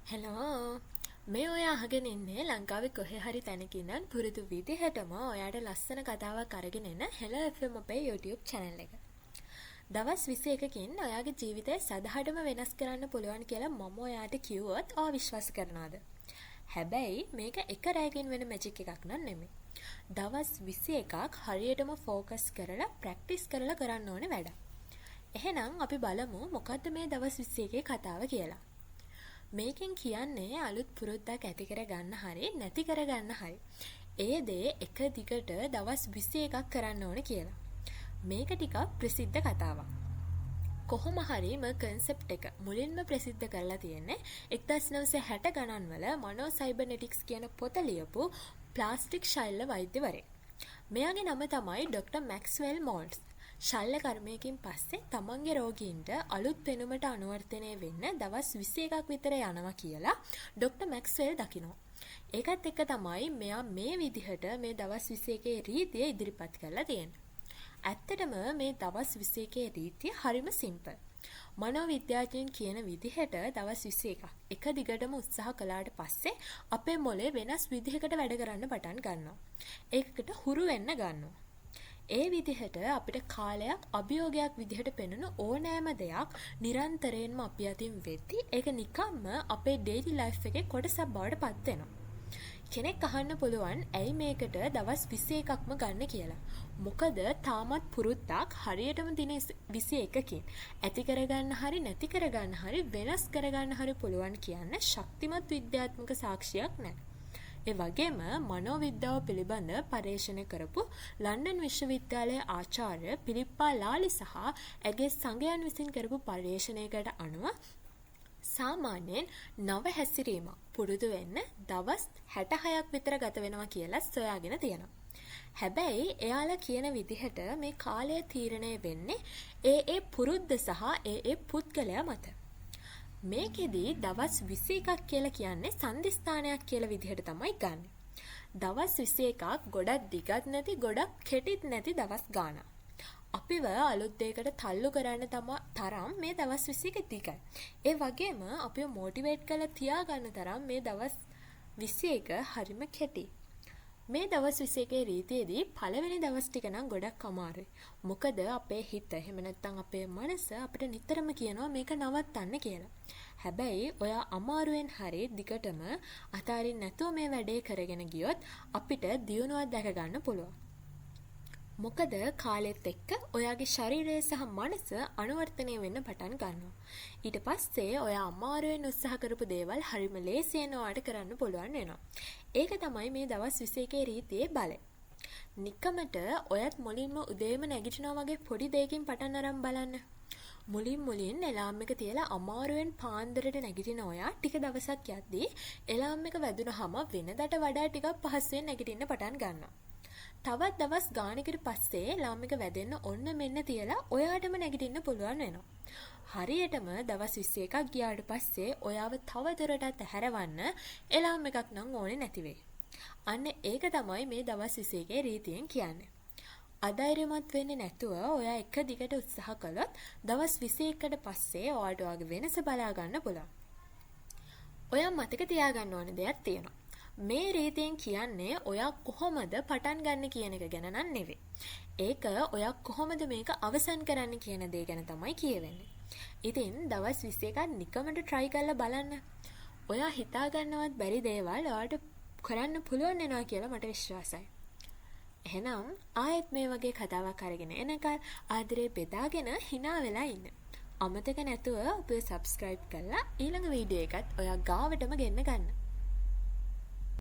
Hello මේ ඔය අහගෙන ඉන්නේ ලංකාවේ කොහේ හරි තැනක ඉඳන් පුරුදු විදිහටම ඔයාට ලස්සන කතාවක් අරගෙන එන හෙලෝ FM අපේ YouTube channel එක. දවස් 21කින් ඔයාගේ ජීවිතය සදහටම වෙනස් කරන්න පුළුවන් කියලා මම ඔයාට කිව්වොත් ඔයා විශ්වාස කරනවද? හැබැයි මේක එක රැයකින් වෙන මැජික් එකක් නන් නෙමෙයි. දවස් 21ක් හරියටම ફોකස් කරලා ප්‍රැක්ටිස් කරලා කරන්න ඕනේ වැඩ. එහෙනම් අපි බලමු මොකද්ද මේ දවස් 21 කතාව කියලා. මේකෙන් කියන්නේ අලුත් පුරුද්දක් ඇති කරගන්න හරි නැති කරගන්න හරි. ඒ දේ එක දිගට දවස් 21ක් කරන්න ඕනේ කියලා. මේක ටිකක් ප්‍රසිද්ධ කතාවක්. කොහොම හරි මේ concept එක මුලින්ම ප්‍රසිද්ධ කරලා තියෙන්නේ 1960 ගණන් වල මොනෝ සයිබර්නෙටික්ස් කියන පොත ලියපු ප්ලාස්ටික් ශල්‍ය වෛද්‍යවරයෙක්. මෙයාගේ නම තමයි ඩොක්ටර් මැක්ස්වෙල් මෝල්ට්ස්. ශල්‍ය කර්මයකින් පස්සේ තමන්ගේ රෝගීන්ට අලුත් පෙනුමට අනුවර්තනය වෙන්න දවස් 21ක් විතර යනවා කියලා ඩොක්ටර් මැක්ස්වෙල් දකිනවා. ඒකත් එක්ක තමයි මෙයා මේ විදිහට මේ දවස් 21 රීතිය ඉදිරිපත් කරලා තියෙන්නේ. ඇත්තටම මේ දවස් 21 රීතිය හරිම සිම්පල්. මනෝවිද්‍යාඥයන් කියන විදිහට දවස් 21ක් එක දිගටම උත්සාහ කළාට පස්සේ අපේ මොලේ වෙනස් විදිහකට වැඩ කරන්න පටන් ගන්නවා. ඒකට හුරු වෙන්න ගන්නවා. ඒ විදිහට අපිට කාලයක් අභියෝගයක් විදිහට පෙනෙන ඕනෑම දෙයක් නිරන්තරයෙන්ම අපි අතින් වෙද්දි ඒක නිකම්ම අපේ ඩේලි ලයිෆ් එකේ කොටසක් බවට පත් වෙනවා. කෙනෙක් අහන්න පුළුවන් ඇයි මේකට දවස් 21ක්ම ගන්න කියලා. මොකද තාමත් පුරුද්දක් හරියටම දින 21කින් ඇති කරගන්න හරි නැති කරගන්න හරි වෙනස් කරගන්න හරි පුළුවන් කියන්නේ ශක්තිමත් විද්‍යාත්මක සාක්ෂියක් නැහැ. ඒ වගේම මනෝවිද්‍යාව පිළිබඳ පර්යේෂණ කරපු ලන්ඩන් විශ්වවිද්‍යාලයේ ආචාර්ය පිලිප්පා ලාලි සහ ඇගේ සංගයන් විසින් කරපු පර්යේෂණයකට අනුව සාමාන්‍යයෙන් නව හැසිරීමක් පුරුදු වෙන්න දවස් 66ක් විතර ගත වෙනවා කියලා සොයාගෙන තියෙනවා. හැබැයි එයාලා කියන විදිහට මේ කාලය තීරණය වෙන්නේ ඒ පුරුද්ද සහ ඒ පුද්ගලයා මත. මේකෙදී දවස් 21ක් කියලා කියන්නේ සංදිස්ථානයක් කියලා විදිහට තමයි ගන්න. දවස් 21ක් ගොඩක් දිගත් නැති ගොඩක් කෙටිත් නැති දවස් ගානක්. අපිව අලුත් දෙයකට තල්ලු කරන්න තරම් මේ දවස් 21 දිගයි. ඒ වගේම අපිව මොටිවේට් කරලා තියාගන්න තරම් මේ දවස් 21 හරිම කෙටි. මේ දවස් 21 රීතියේදී පළවෙනි දවස් ටික නම් ගොඩක් අමාරුයි. මොකද අපේ හිත එහෙම නැත්නම් අපේ මනස අපිට නිතරම කියනවා මේක නවත්තන්න කියලා. හැබැයි ඔයා අමාරුවෙන් හරි දිගටම අතාරින්න නැතුව මේ වැඩේ කරගෙන ගියොත් අපිට දියුණුවක් දැක ගන්න පුළුවන්. මොකද කාලෙත් එක්ක ඔයාගේ ශරීරය සහ මනස අනුවර්තනය වෙන්න පටන් ගන්නවා. ඊට පස්සේ ඔයා අමාරුවෙන් උත්සාහ කරපු දේවල් හරිම ලේසියෙන් ඔයාට කරන්න පුළුවන් වෙනවා. ඒක තමයි මේ දවස් 21 රීතියේ බලය. නිකමට ඔයත් මුලින්ම උදේම නැගිටිනවා වගේ පොඩි දෙයකින් පටන් අරන් බලන්න. මුලින් එලාම් එක තියලා අමාරුවෙන් පාන්දරට නැගිටින ඔයා ටික දවසක් යද්දී එලාම් එක වැදුනහම වෙනදට වඩා ටිකක් පහසුවෙන් නැගිටින්න පටන් ගන්නවා. තවත් දවස් ගානකට පස්සේ ලාම් එක වැදෙන්න ඔන්න මෙන්න තියලා ඔයාටම නැගිටින්න පුළුවන් වෙනවා. හරියටම දවස් 21ක් ගියාට පස්සේ ඔයාව තවදුරටත් හැරවන්න එලාම් එකක් නම් ඕනේ නැති වෙයි. අන්න ඒක තමයි මේ දවස් 21 රීතියෙන් කියන්නේ. අධෛර්යමත් වෙන්නේ නැතුව ඔයා එක දිගට උත්සාහ කළොත් දවස් 21කට පස්සේ ඔයාට ඔයාගේ වෙනස බලා ගන්න පුළුවන්. ඔයා මතක තියාගන්න ඕන දෙයක් තියෙනවා. මේ රීතියෙන් කියන්නේ ඔයා කොහොමද පටන් ගන්න කියන එක ගැන නන් නෙවෙයි. ඒක ඔයා කොහොමද මේක අවසන් කරන්න කියන දේ ගැන තමයි කියවෙන්නේ. ඉතින් දවස් 21ක් නිකමට try කරලා බලන්න. ඔයා හිතා ගන්නවත් බැරි දේවල් ඔයාට කරන්න පුළුවන් වෙනවා කියලා මට විශ්වාසයි. එහෙනම් ආයෙත් මේ වගේ කතාවක් අරගෙන එනකල් ආදරේ බෙදාගෙන hina වෙලා ඉන්න. අමතක නැතුව අපේ subscribe කරලා ඊළඟ වීඩියෝ එකත් ඔයා ගාවටම ගෙන්න ගන්න.